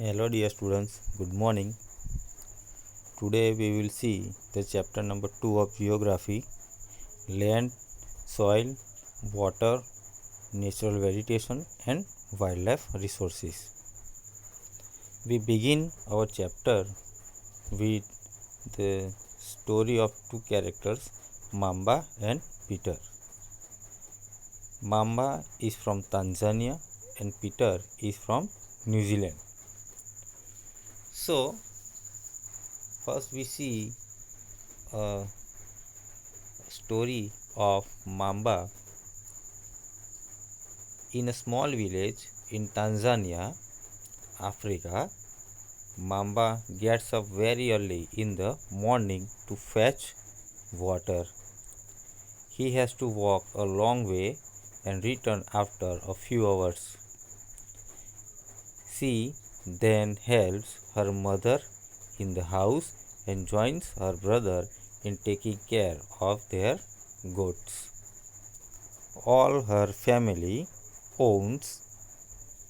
Hello dear students, good morning. Today we will see the chapter number 2 of geography, land, soil, water, natural vegetation and wildlife resources. We begin our chapter with the story of two characters, Mamba and Peter. Mamba is from Tanzania and Peter is from New Zealand. So, first we see a story of Mamba. In a small village in Tanzania, Africa. Mamba gets up very early in the morning to fetch water. He has to walk a long way and return after a few hours. She then helps her mother in the house and joins her brother in taking care of their goats. All her family owns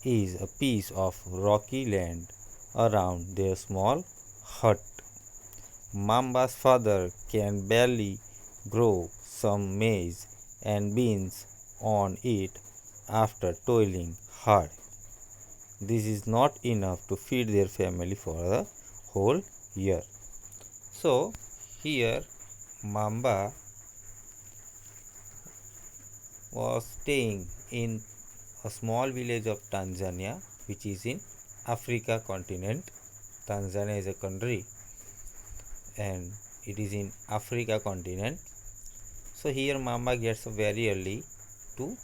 is a piece of rocky land around their small hut. Mamba's father can barely grow some maize and beans on it after toiling hard. This is not enough to feed their family for the whole year. So, here Mamba was staying in a small village of Tanzania, which is in Africa continent. Tanzania is a country and it is in Africa continent. So here Mamba gets up very early to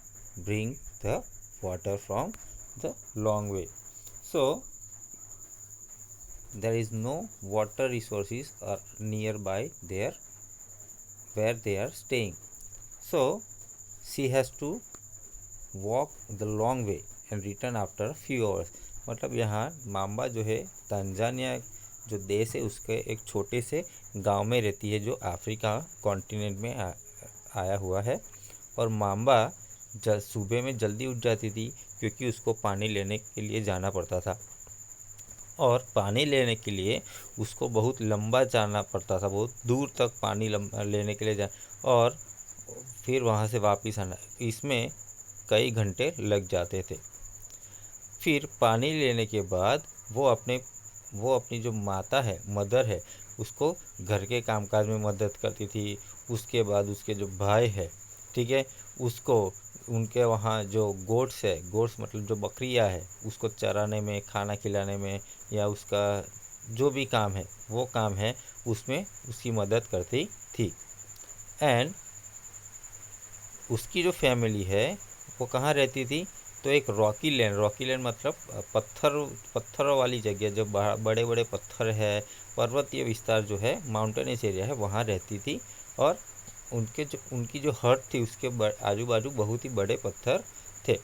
bring the water from the long way. So there is no water resources nearby there where they are staying. So she has to walk the long way and return after a few hours. मतलब यहाँ mamba जो है Tanzania जो देश है उसके एक छोटे से गांव में रहती है जो अफ्रीका कॉन्टिनेंट में आया हुआ है। और माम्बा सुबह में जल्दी उठ जाती थी क्योंकि उसको पानी लेने के लिए जाना पड़ता था और पानी लेने के लिए उसको बहुत लंबा जाना पड़ता था, बहुत दूर तक पानी लेने के लिए जा और फिर वहाँ से वापस आना, इसमें कई घंटे लग जाते थे। फिर पानी लेने के बाद वो अपनी जो माता है, मदर है, उसको घर के कामकाज में मदद करती थी। उसके बाद उसके जो भाई है, ठीक है, उसको उनके वहाँ जो गोट्स है, गोट्स मतलब जो बकरियाँ है, उसको चराने में, खाना खिलाने में या उसका जो भी काम है वो काम है उसमें उसकी मदद करती थी। एंड उसकी जो फैमिली है वो कहाँ रहती थी, तो एक रॉकी लैंड मतलब पत्थरों वाली जगह, जो बड़े बड़े पत्थर है, पर्वतीय विस्तार जो है, माउंटेनियस एरिया है, वहाँ रहती थी। और उनकी जो हट थी उसके आजू बाजू बहुत ही बड़े पत्थर थे।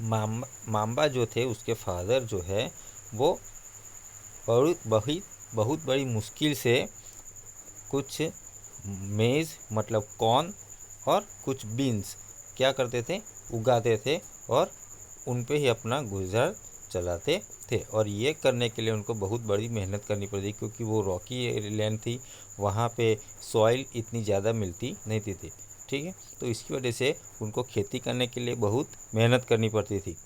माम्बा जो थे उसके फादर जो है वो बहुत बड़ी मुश्किल से कुछ मेज़ मतलब कॉर्न और कुछ बीन्स क्या करते थे, उगाते थे और उन पे ही अपना गुजर चलाते थे। और ये करने के लिए उनको बहुत बड़ी मेहनत करनी पड़ती क्योंकि वो रॉकी लैंड थी, वहाँ पे सॉइल इतनी ज़्यादा मिलती नहीं थी, ठीक है। तो इसकी वजह से उनको खेती करने के लिए बहुत मेहनत करनी पड़ती थी।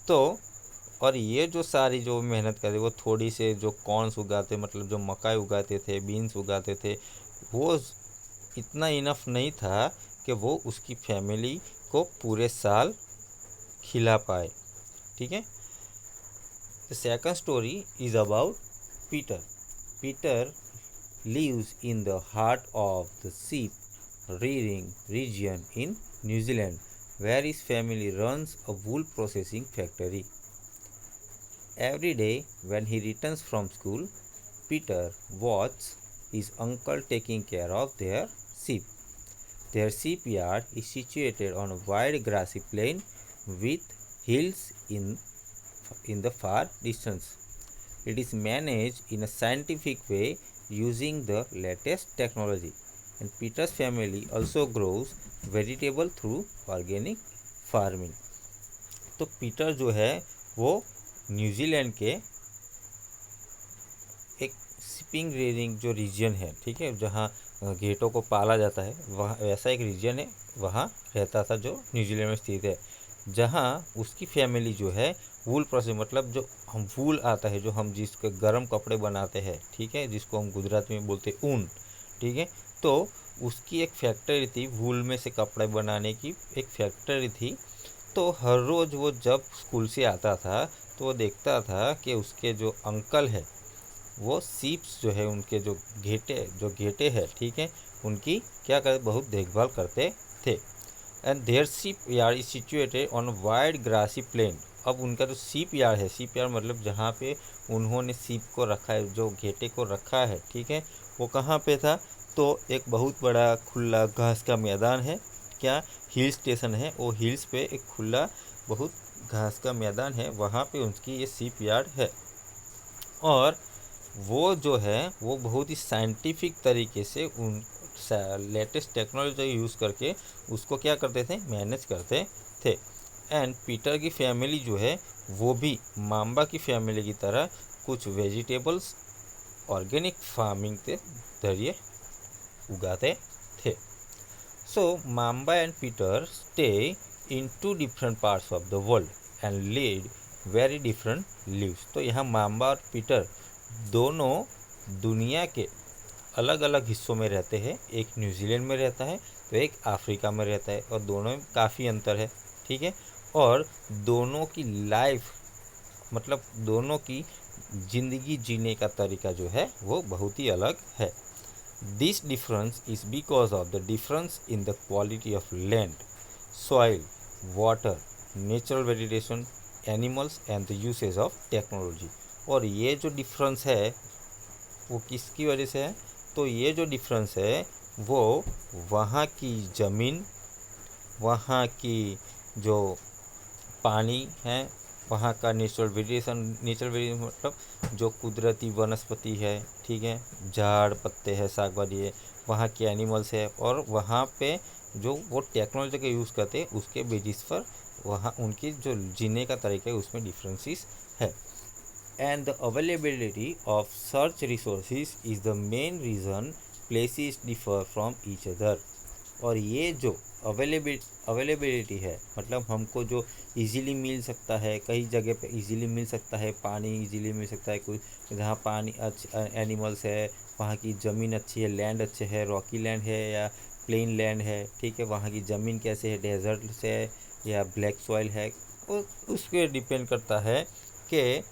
तो और ये जो सारी जो मेहनत करते वो थोड़ी से जो कॉर्न्स उगाते मतलब जो मकाई उगाते थे, बीन्स उगाते थे, वो इतना इनफ नहीं था कि वो उसकी फैमिली को पूरे साल खिला पाए, ठीक है। The second story is about Peter. Peter lives in the heart of the sheep rearing region in New Zealand, where his family runs a wool processing factory. Every day when he returns from school, Peter watches his uncle taking care of their sheep. Their sheep yard is situated on a wide grassy plain with hills in the far distance. It is managed in a scientific way using the latest technology. And Peter's family also grows vegetable through organic farming. तो Peter जो है वो New Zealand के एक shipping raising जो reason है, ठीक है, जहाँ घेटों को पाला जाता है, वहाँ ऐसा एक रीजन है, वहाँ रहता था जो न्यूजीलैंड में स्थित है, जहाँ उसकी फैमिली जो है वूल प्रोसेस, मतलब जो हम वूल आता है, जो हम जिसके गर्म कपड़े बनाते हैं, ठीक है, जिसको हम गुजराती में बोलते हैं ऊन, ठीक है, तो उसकी एक फैक्ट्री थी, वूल में से कपड़े बनाने की एक फैक्ट्री थी। तो हर रोज़ वो जब स्कूल से आता था तो वो देखता था कि उसके जो अंकल है वो सीप्स जो है, उनके जो घेटे हैं, ठीक है, उनकी क्या कर बहुत देखभाल करते थे। And there sheep yard is situated on wide grassy plain. अब उनका जो सीप यार्ड है, सीप यार्ड मतलब जहाँ पे उन्होंने सीप को रखा है, जो घेटे को रखा है, ठीक है, वो कहाँ पे था, तो एक बहुत बड़ा खुला घास का मैदान है, क्या हिल स्टेशन है, वो हिल्स पे एक खुला बहुत घास का मैदान है, वहाँ पे उनकी ये सीप यार्ड है। और वो जो है वो बहुत ही साइंटिफिक तरीके से उन लेटेस्ट टेक्नोलॉजी यूज़ करके उसको क्या करते थे, मैनेज करते थे। एंड पीटर की फैमिली जो है वो भी माम्बा की फैमिली की तरह कुछ वेजिटेबल्स ऑर्गेनिक फार्मिंग के जरिए उगाते थे। So Mamba and Peter stay in two different parts of the world and lead very different lives. तो यहाँ माम्बा और पीटर दोनों दुनिया के अलग अलग हिस्सों में रहते हैं, एक न्यूजीलैंड में रहता है तो एक अफ्रीका में रहता है, और दोनों में काफ़ी अंतर है, ठीक है, और दोनों की लाइफ मतलब दोनों की ज़िंदगी जीने का तरीका जो है वो बहुत ही अलग है। This difference is because of the difference in the quality of land, soil, water, natural vegetation, animals and the usage of technology. और ये जो डिफरेंस है वो किसकी वजह से है, तो ये जो डिफरेंस है वो वहाँ की ज़मीन, वहाँ की जो पानी है, वहाँ का नेचुरल वेरिएशन मतलब जो कुदरती वनस्पति है, ठीक है, झाड़ पत्ते हैं, साग वाली है, वहाँ के एनिमल्स है, और वहाँ पे जो वो टेक्नोलॉजी का यूज़ करते हैं उसके बेसिस पर वहाँ उनकी जो जीने का तरीका है उसमें डिफरेंसेस है। And the availability of such resources is the main reason places differ from each other। और ये जो अवेलेबिलिटी है, मतलब हमको जो इजीली मिल सकता है, कई जगह पे इजीली मिल सकता है, पानी इजीली मिल सकता है, कोई जहाँ पानी एनिमल्स है, वहाँ की ज़मीन अच्छी है, लैंड अच्छे है, रॉकी लैंड है या प्लेन लैंड है, ठीक है, वहाँ की ज़मीन कैसे है, डेजर्ट से या ब्लैक सॉइल है, उस पर डिपेंड करता है कि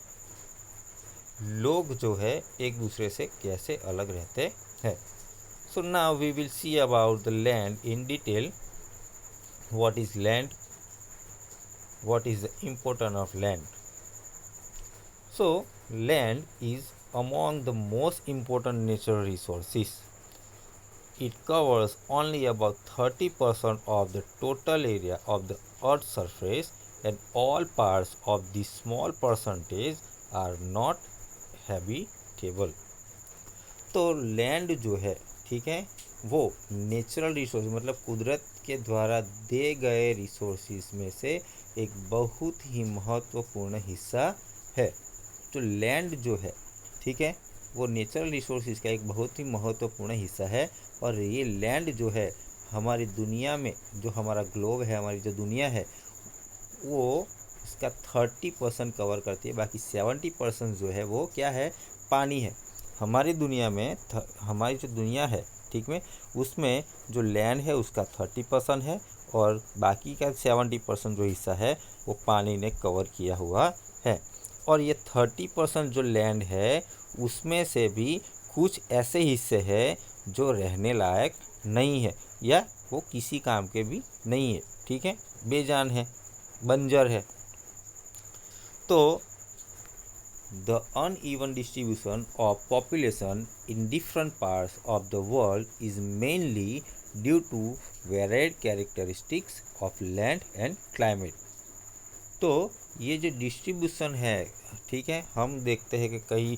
लोग जो है एक दूसरे से कैसे अलग रहते हैं। So now we will see about the land in detail. What is land, what is the importance of land. So land is among the most important natural resources. It covers only about 30% of the total area of the Earth's surface, and all parts of this small percentage are not habitable. तो land जो है, ठीक है, वो natural resource मतलब कुदरत के द्वारा दे गए रिसोर्सेज में से एक बहुत ही महत्वपूर्ण हिस्सा है। तो लैंड जो है, ठीक है, वो नेचुरल रिसोर्सेज का एक बहुत ही महत्वपूर्ण हिस्सा है। और ये लैंड जो है हमारी दुनिया में, जो हमारा ग्लोब है, हमारी जो दुनिया है, वो इसका 30% कवर करती है, बाकी 70% जो है वो क्या है, पानी है। हमारी दुनिया में हमारी जो दुनिया है, ठीक में, उसमें जो लैंड है उसका 30% है, और बाकी का 70% जो हिस्सा है वो पानी ने कवर किया हुआ है। और ये 30% जो लैंड है उसमें से भी कुछ ऐसे हिस्से हैं जो रहने लायक नहीं है, या वो किसी काम के भी नहीं है, ठीक है, बेजान है, बंजर है। तो the uneven distribution of population in different parts of the world is mainly due to varied characteristics of land and climate। तो ये जो डिस्ट्रीब्यूशन है, ठीक है, हम देखते हैं कि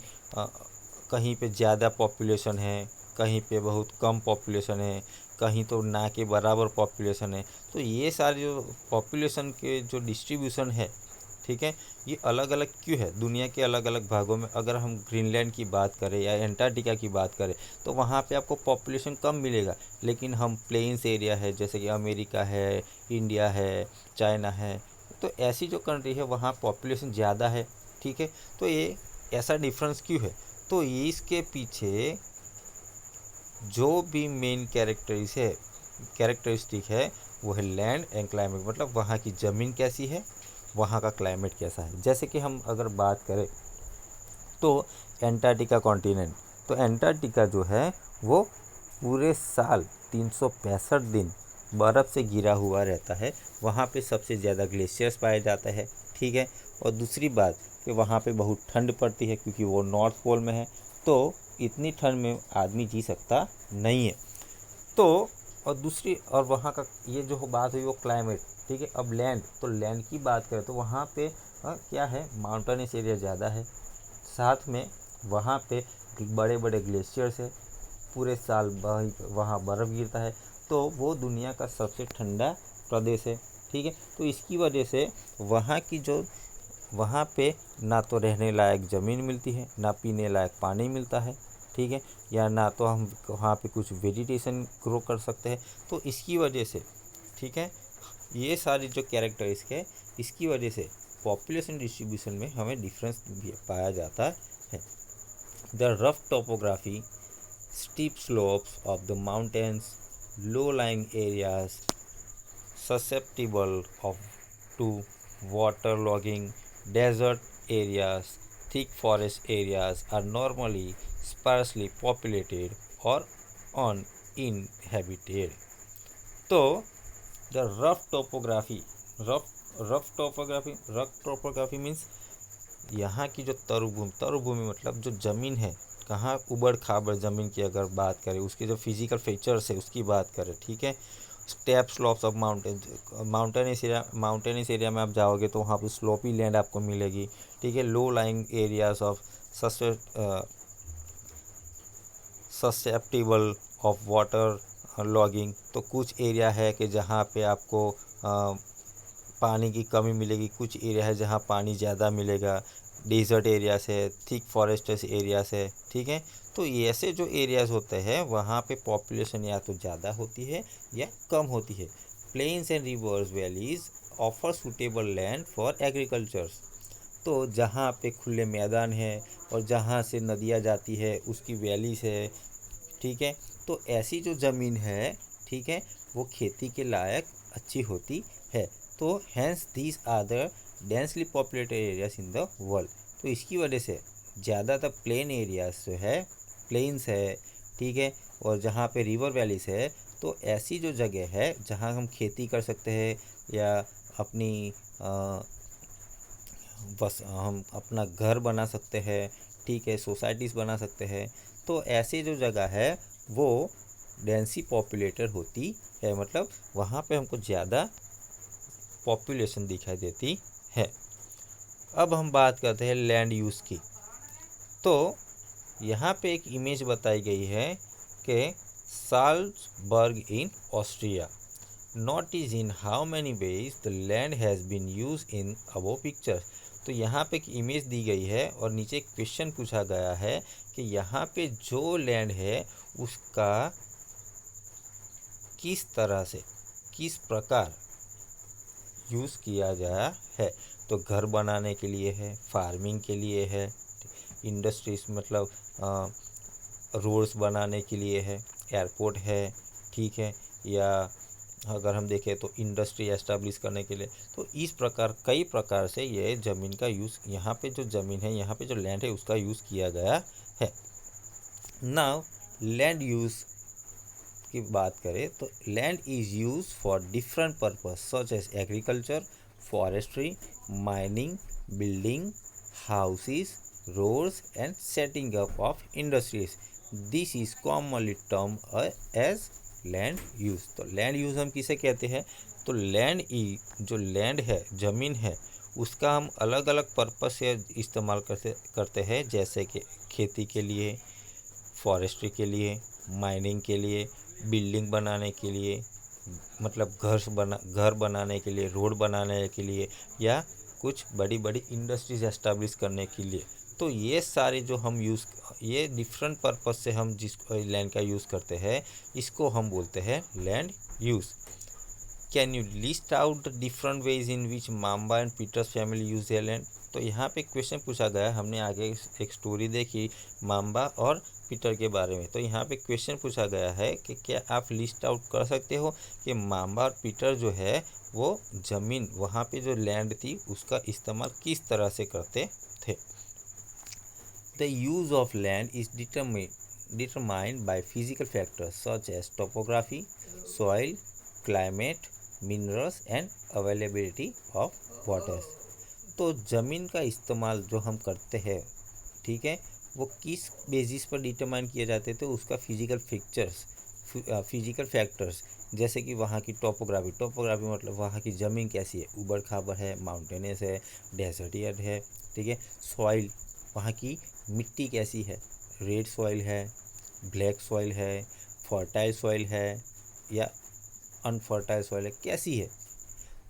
कहीं पे ज़्यादा पॉपुलेशन है, कहीं पे बहुत कम पॉपुलेशन है, कहीं तो ना के बराबर पॉपुलेशन है। तो ये सारे जो पॉपुलेशन के जो डिस्ट्रीब्यूशन है ठीक है। ये अलग अलग क्यों है दुनिया के अलग अलग भागों में? अगर हम ग्रीनलैंड की बात करें या एंटार्क्टिका की बात करें तो वहाँ पे आपको पॉपुलेशन कम मिलेगा, लेकिन हम प्लेन्स एरिया है जैसे कि अमेरिका है, इंडिया है, चाइना है, तो ऐसी जो कंट्री है वहाँ पॉपुलेशन ज़्यादा है, ठीक है। तो ये ऐसा डिफरेंस क्यों है? तो ये इसके पीछे जो भी मेन कैरेक्टरिस्टिक है वो है लैंड एंड क्लाइमेट, मतलब वहाँ की ज़मीन कैसी है, वहाँ का क्लाइमेट कैसा है। जैसे कि हम अगर बात करें तो एंटार्क्टिका कॉन्टिनेंट, तो एंटार्क्टिका जो है वो पूरे साल 365 दिन बर्फ़ से घिरा हुआ रहता है। वहाँ पे सबसे ज़्यादा ग्लेशियर्स पाए जाते हैं, ठीक है। और दूसरी बात कि वहाँ पे बहुत ठंड पड़ती है क्योंकि वो नॉर्थ पोल में है, तो इतनी ठंड में आदमी जी सकता नहीं है। तो और वहाँ का ये जो बात हुई वो क्लाइमेट, ठीक है। अब लैंड, तो लैंड की बात करें तो वहाँ पे क्या है, माउंटेनस एरिया ज़्यादा है, साथ में वहाँ पे बड़े बड़े ग्लेशियर्स है, पूरे साल वहाँ बर्फ़ गिरता है, तो वो दुनिया का सबसे ठंडा प्रदेश है, ठीक है। तो इसकी वजह से वहाँ पे ना तो रहने लायक ज़मीन मिलती है, ना पीने लायक पानी मिलता है, ठीक है, या ना तो हम वहाँ पे कुछ वेजिटेशन ग्रो कर सकते हैं। तो इसकी वजह से, ठीक है, ये सारी जो कैरेक्टरिस्टिक है इसकी वजह से पॉपुलेशन डिस्ट्रीब्यूशन में हमें डिफरेंस भी पाया जाता है। The rough topography, steep slopes of the mountains, low-lying areas susceptible to waterlogging, desert areas, thick forest areas are normally sparsely populated or uninhabited. तो द रफ टोपोग्राफी मीन्स यहाँ की जो तरुभूमि मतलब जो ज़मीन है, कहाँ उबड़ खाबड़ ज़मीन की अगर बात करें, उसके जो फिजिकल फीचर्स है उसकी बात करें, ठीक है। Step slopes of mountainous area में आप जाओगे तो वहाँ पर स्लोपी लैंड आपको मिलेगी, ठीक है। Low lying areas of susceptible of water logging, तो कुछ एरिया है कि जहाँ पे आपको पानी की कमी मिलेगी, कुछ एरिया है जहाँ पानी ज़्यादा मिलेगा, डेजर्ट एरियाज है, थिक फॉरेस्ट एरियाज है, ठीक है। तो ये ऐसे जो एरियाज होते हैं वहाँ पे पॉपुलेशन या तो ज़्यादा होती है या कम होती है। Plains and rivers valleys offer suitable land for agriculture, तो जहाँ पे खुले मैदान है और जहाँ से नदियाँ जाती है उसकी वैलीज है, ठीक है। तो ऐसी जो ज़मीन है, ठीक है, वो खेती के लायक अच्छी होती है। तो hence these are the densely populated areas in the world. तो इसकी वजह से ज़्यादातर प्लेन एरियाज जो है, प्लेन्स है, ठीक है, और जहाँ पे रिवर वैलीज है, तो ऐसी जो जगह है जहाँ हम खेती कर सकते हैं या अपनी बस हम अपना घर बना सकते हैं, ठीक है, सोसाइटीज़ बना सकते हैं, तो ऐसी जो जगह है वो डेंसी पॉपुलेटेड होती है, मतलब वहाँ पे हमको ज़्यादा पॉपुलेशन दिखाई देती है। अब हम बात करते हैं लैंड यूज़ की। तो यहाँ पे एक इमेज बताई गई है कि Salzburg in Austria, notice in how many ways the land has been use in above picture. तो यहाँ पे एक इमेज दी गई है और नीचे एक क्वेश्चन पूछा गया है कि यहाँ पे जो लैंड है उसका किस तरह से, किस प्रकार यूज़ किया गया है। तो घर बनाने के लिए है, फार्मिंग के लिए है, इंडस्ट्रीज मतलब रोड्स बनाने के लिए है, एयरपोर्ट है, ठीक है, या अगर हम देखें तो इंडस्ट्री एस्टेब्लिश करने के लिए। तो इस प्रकार कई प्रकार से ये ज़मीन का यूज़, यहाँ पे जो ज़मीन है, यहाँ पे जो लैंड है उसका यूज़ किया गया है। नाउ लैंड यूज़ की बात करें तो land is use for different purpose such as agriculture, forestry, mining, building houses, roads and setting up of industries. This is commonly term as land use. तो लैंड यूज़ हम किसे कहते हैं? तो जो लैंड है, ज़मीन है, उसका हम अलग अलग पर्पस से इस्तेमाल करते हैं, जैसे कि खेती के लिए, फॉरेस्ट्री के लिए, माइनिंग के लिए, बिल्डिंग बनाने के लिए, मतलब घर बनाने के लिए, रोड बनाने के लिए, या कुछ बड़ी बड़ी इंडस्ट्रीज एस्टैब्लिश करने के लिए। तो ये सारे जो हम ये डिफरेंट पर्पस से हम जिस लैंड का यूज़ करते हैं, इसको हम बोलते हैं land use. Can you list out the different ways in which Mamba and Peter's family use their land. तो यहाँ पे क्वेश्चन पूछा गया, हमने आगे एक स्टोरी देखी माम्बा और पीटर के बारे में। तो यहाँ पे क्वेश्चन पूछा गया है कि क्या आप लिस्ट आउट कर सकते हो कि माम्बा और पीटर जो है वो ज़मीन, वहाँ पे जो लैंड थी उसका इस्तेमाल किस तरह से करते थे। The use of land is determined by physical factors such as topography, soil, climate, minerals and availability of water। तो ज़मीन का इस्तेमाल जो हम करते हैं, ठीक है, वो किस बेसिस पर डिटरमाइन किए जाते थे, उसका फिजिकल फैक्टर्स जैसे कि वहाँ की टोपोग्राफी मतलब वहाँ की ज़मीन कैसी है, ऊबड़ खाबड़ है, माउंटेनियस है, डेजर्टियड है, ठीक है। सॉइल, वहाँ की मिट्टी कैसी है, रेड सॉइल है, ब्लैक सॉइल है, फर्टाइल सॉइल है या अनफर्टाइल सॉइल है, कैसी है।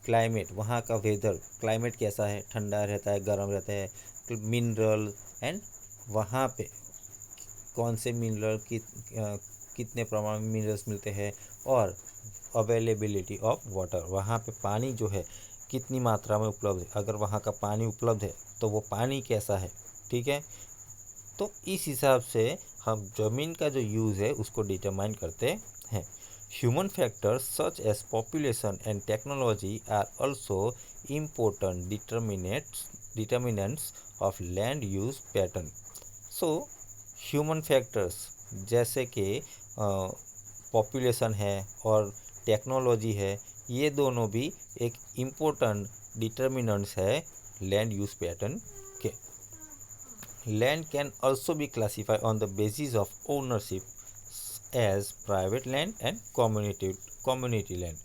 क्लाइमेट, वहाँ का वेदर क्लाइमेट कैसा है, ठंडा रहता है, गर्म रहता है। मिनरल एंड वहाँ पे कौन से मिनरल कितने प्रमाण में मिनरल्स मिलते हैं। और अवेलेबिलिटी ऑफ वाटर, वहाँ पे पानी जो है कितनी मात्रा में उपलब्ध है, अगर वहाँ का पानी उपलब्ध है तो वो पानी कैसा है, ठीक है। तो इस हिसाब से हम ज़मीन का जो यूज़ है उसको डिटरमाइन करते हैं। Human factors such as population and technology are also important determinants of land use pattern. So human factors जैसे कि पॉपुलेशन है और टेक्नोलॉजी है, ये दोनों भी एक इम्पोर्टेंट डिटर्मिनेंट्स है लैंड यूज पैटर्न के। Land can also be classified on the basis of ownership as private land and community land।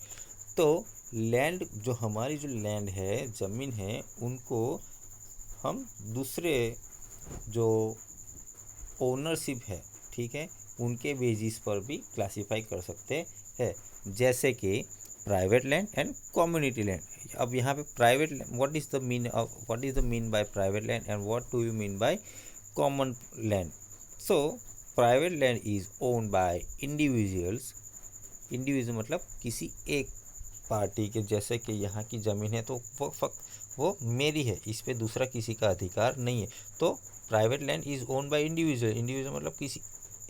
तो लैंड जो हमारी जो लैंड है, ज़मीन है, उनको हम दूसरे जो ओनरशिप है, ठीक है, उनके बेसिस पर भी क्लासीफाई कर सकते हैं, जैसे कि private land and community land. अब यहाँ पे private, what is the mean by private land and what do you mean by common land. So private land is owned by individuals, individual मतलब किसी एक पार्टी के, जैसे कि यहाँ की ज़मीन है तो वो मेरी है, इस पे दूसरा किसी का अधिकार नहीं है। तो private land is owned by individual मतलब किसी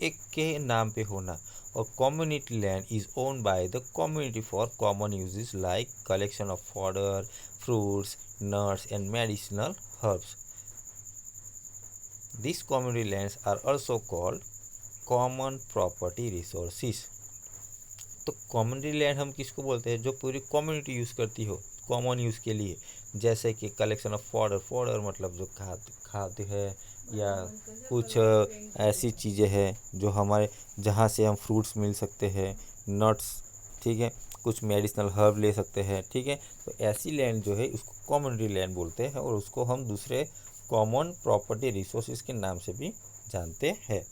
एक के नाम पे होना। और community land is owned by the community for common uses like collection of fodder, fruits, nuts and medicinal herbs. These community lands are also called common property resources। तो community land हम किसको बोलते हैं, जो पूरी कम्युनिटी यूज़ करती हो common use के लिए, जैसे कि कलेक्शन ऑफ फॉडर मतलब जो खाद्य है या कुछ ऐसी चीज़ें हैं जो हमारे, जहाँ से हम फ्रूट्स मिल सकते हैं, नट्स, ठीक है, कुछ मेडिसिनल हर्ब ले सकते हैं, ठीक है। तो ऐसी लैंड जो है उसको कम्युनिटी लैंड बोलते हैं और उसको हम दूसरे कॉमन प्रॉपर्टी रिसोर्सेज के नाम से भी जानते हैं।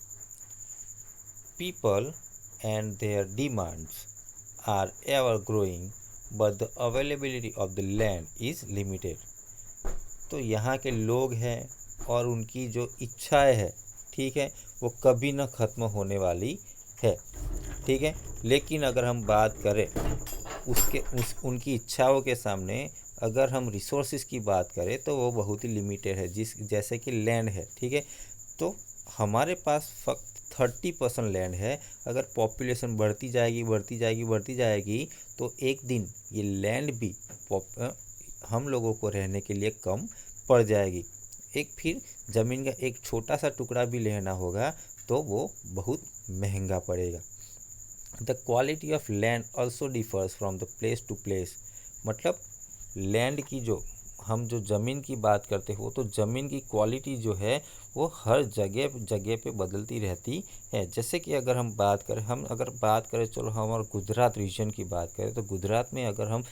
People and their demands are ever growing but the availability of the land is limited. तो यहाँ के लोग हैं और उनकी जो इच्छाएं है, ठीक है, वो कभी ना ख़त्म होने वाली है, ठीक है। लेकिन अगर हम बात करें उनकी इच्छाओं के सामने अगर हम रिसोर्सेज की बात करें तो वो बहुत ही लिमिटेड है, जैसे कि लैंड है, ठीक है। तो हमारे पास फक्त 30% लैंड है। अगर पॉपुलेशन बढ़ती जाएगी तो एक दिन ये लैंड भी हम लोगों को रहने के लिए कम पड़ जाएगी। एक फिर ज़मीन का एक छोटा सा टुकड़ा भी लेना होगा तो वो बहुत महंगा पड़ेगा। The quality of land also differs from the place to place. मतलब लैंड की जो हम जो ज़मीन की बात करते हो तो ज़मीन की क्वालिटी जो है वो हर जगह पे बदलती रहती है। जैसे कि अगर हम बात करें चलो हमारे गुजरात रीजन की बात करें तो गुजरात में अगर हम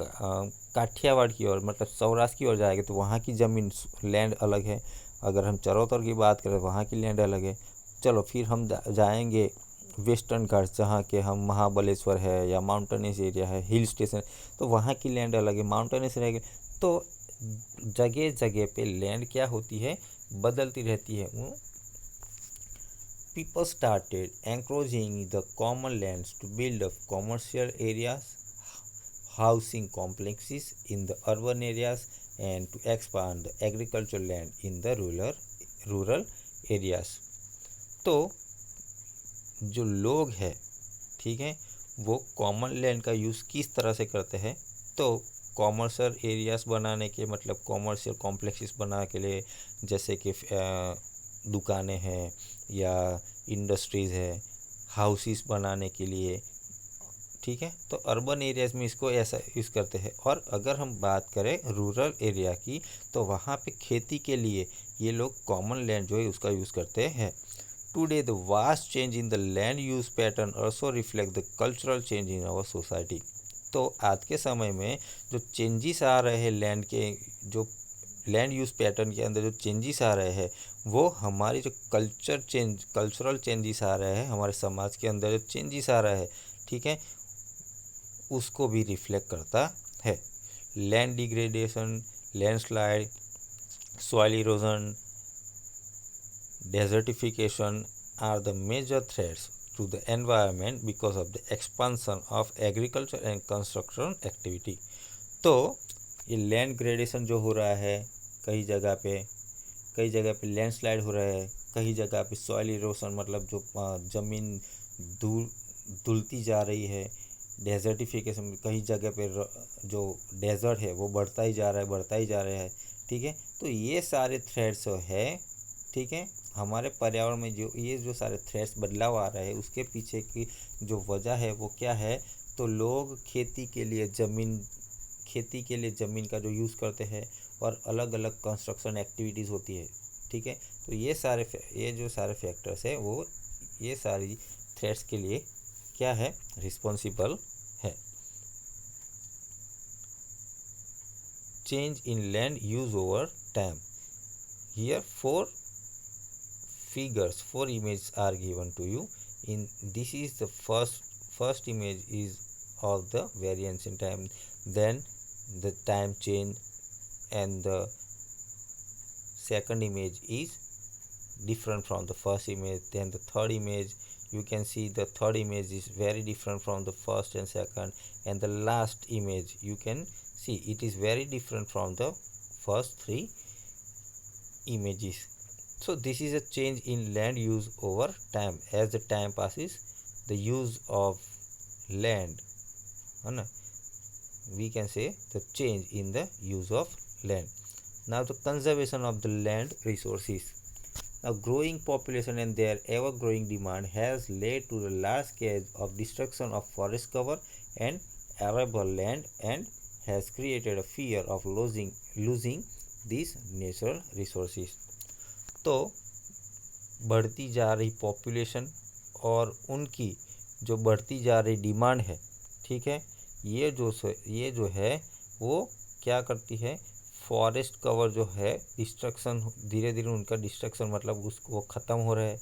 काठियावाड़ की ओर मतलब सौराष्ट्र की ओर जाएंगे तो वहाँ की ज़मीन लैंड अलग है। अगर हम चरौतर की बात करें वहाँ की लैंड अलग है। चलो फिर हम जाएंगे वेस्टर्न घाट्स जहाँ के हम महाबलेश्वर है या माउंटेनियस एरिया है, हिल स्टेशन, तो वहाँ की लैंड अलग है, माउंटेनियस रहेगी। तो जगह जगह पे लैंड क्या होती है, बदलती रहती है। वो people started encroaching the common lands to build up commercial areas, housing complexes in the urban areas, and to expand the agricultural land in the rural areas. तो जो लोग हैं, ठीक है, वो कॉमन लैंड का यूज़ किस तरह से करते हैं, तो कॉमर्शियल एरियाज बनाने के, मतलब कॉमर्शियल कॉम्प्लेक्सेस बनाने के लिए, जैसे कि दुकानें हैं या इंडस्ट्रीज़ है, हाउसेस बनाने के लिए, ठीक है। तो अर्बन एरियाज़ में इसको ऐसा यूज़ करते हैं। और अगर हम बात करें रूरल एरिया की, तो वहाँ पे खेती के लिए ये लोग कॉमन लैंड जो है उसका यूज़ करते हैं। Today the vast change in the land use pattern also reflect the cultural change in our society. तो आज के समय में जो चेंजेस आ रहे हैं लैंड के, जो लैंड यूज़ पैटर्न के अंदर जो चेंजेस आ रहे हैं, वो हमारी जो कल्चरल चेंजेस आ रहे हैं, हमारे समाज के अंदर जो चेंजेस आ रहे हैं, ठीक है, उसको भी रिफ्लेक्ट करता है। Land degradation, landslide, soil erosion, desertification are the major threats to the environment because of the expansion of agriculture and construction activity. तो ये लैंड ग्रेडेशन जो हो रहा है कई जगह पे लैंडस्लाइड हो रहा है, कई जगह पे सॉइल इरोशन, मतलब जो ज़मीन धुलती जा रही है, डेजर्टिफिकेशन, कई जगह पे जो डेजर्ट है वो बढ़ता ही जा रहा है, ठीक है। तो ये सारे थ्रेट्स है, ठीक है, हमारे पर्यावरण में जो सारे थ्रेट्स बदलाव आ रहे हैं, उसके पीछे की जो वजह है वो क्या है, तो लोग खेती के लिए ज़मीन का जो यूज़ करते हैं और अलग अलग कंस्ट्रक्शन एक्टिविटीज़ होती है, ठीक है। तो ये जो सारे फैक्टर्स है, वो ये सारी थ्रेट्स के लिए क्या है, रिस्पॉन्सिबल है। Change in land use over time. Here four images are given to you. In this is the first image is of the variance in time, then the time change, and the second image is different from the first image. Then the third image, you can see the third image is very different from the first and second, and the last image you can see it is very different from the first three images. So this is a change in land use over time. As the time passes, the use of land, we can say the change in the use of land. Now the conservation of the land resources. Now growing population and their ever growing demand has led to the large scale of destruction of forest cover and arable land, and has created a fear of losing these natural resources. तो बढ़ती जा रही population और उनकी जो बढ़ती जा रही डिमांड है, ठीक है, ये जो है वो क्या करती है, फॉरेस्ट कवर जो है डिस्ट्रक्शन, धीरे धीरे उनका डिस्ट्रक्शन, मतलब उसको ख़त्म हो रहा है,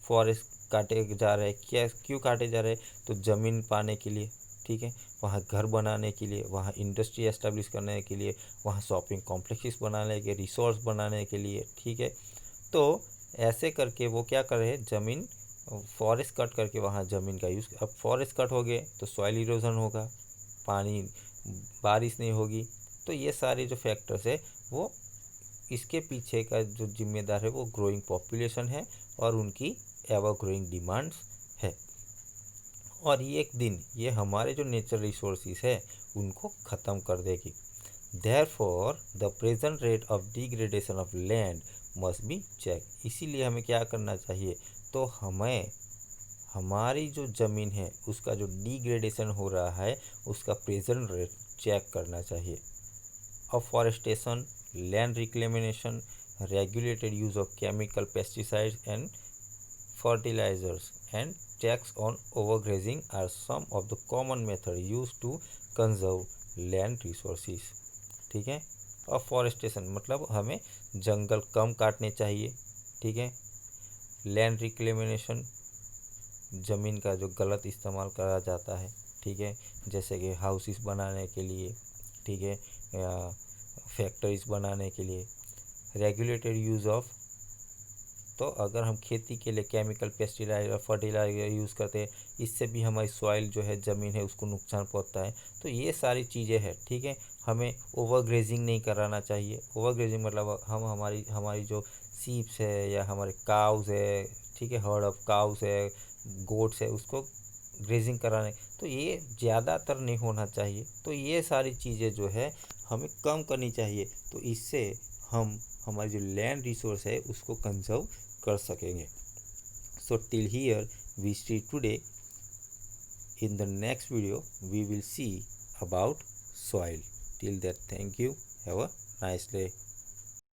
फॉरेस्ट काटे जा रहे हैं। क्यों काटे जा रहे हैं, तो ज़मीन पाने के लिए, ठीक है, वहाँ घर बनाने के लिए, वहाँ इंडस्ट्री एस्टेब्लिश करने के लिए, वहाँ शॉपिंग कॉम्प्लेक्सेस बनाने के, रिसोर्स बनाने के लिए, ठीक है। तो ऐसे करके वो क्या कर रहे हैं, ज़मीन फॉरेस्ट कट करके वहाँ ज़मीन का यूज़, अब फॉरेस्ट कट हो गए तो सॉइल इरोजन होगा, पानी, बारिश नहीं होगी। तो ये सारे जो फैक्टर्स है, वो इसके पीछे का जो जिम्मेदार है वो ग्रोइंग पॉपुलेशन है और उनकी एवर ग्रोइंग डिमांड्स है। और ये एक दिन ये हमारे जो नेचुरल रिसोर्सेज है उनको ख़त्म कर देगी। Therefore, the present rate of degradation of land must be checked. इसीलिए हमें क्या करना चाहिए, तो हमें हमारी जो ज़मीन है उसका जो डिग्रेडेशन हो रहा है उसका प्रेजेंट रेट चेक करना चाहिए। Afforestation, land reclamation, regulated use of chemical pesticides and fertilizers, and tax on overgrazing are some of the common methods used to conserve land resources. ठीक है। अफॉरेस्टेशन मतलब हमें जंगल कम काटने चाहिए, ठीक है। लैंड रिक्लेमिनेशन, ज़मीन का जो गलत इस्तेमाल करा जाता है, ठीक है, जैसे कि हाउसेस बनाने के लिए, ठीक है, या फैक्ट्रीज बनाने के लिए। रेगुलेटेड यूज़ ऑफ, तो अगर हम खेती के लिए केमिकल पेस्टिसाइड फर्टिलाइजर यूज़ करते हैं, इससे भी हमारी सॉइल जो है ज़मीन है उसको नुकसान पहुंचता है। तो ये सारी चीज़ें हैं, ठीक है। हमें ओवर ग्रेजिंग नहीं कराना चाहिए। ओवर ग्रेजिंग मतलब हम हमारी जो सीप्स है या हमारे काउस है, ठीक है, हर्ड ऑफ काउस है, गोट्स है, उसको ग्रेजिंग कराने, तो ये ज़्यादातर नहीं होना चाहिए। तो ये सारी चीज़ें जो है हमें कम करनी चाहिए। तो इससे हम हमारी जो लैंड रिसोर्स है उसको कंजर्व कर सकेंगे। So till here we see today. In the next video we will see about soil. Till that, thank you. Have a nice day.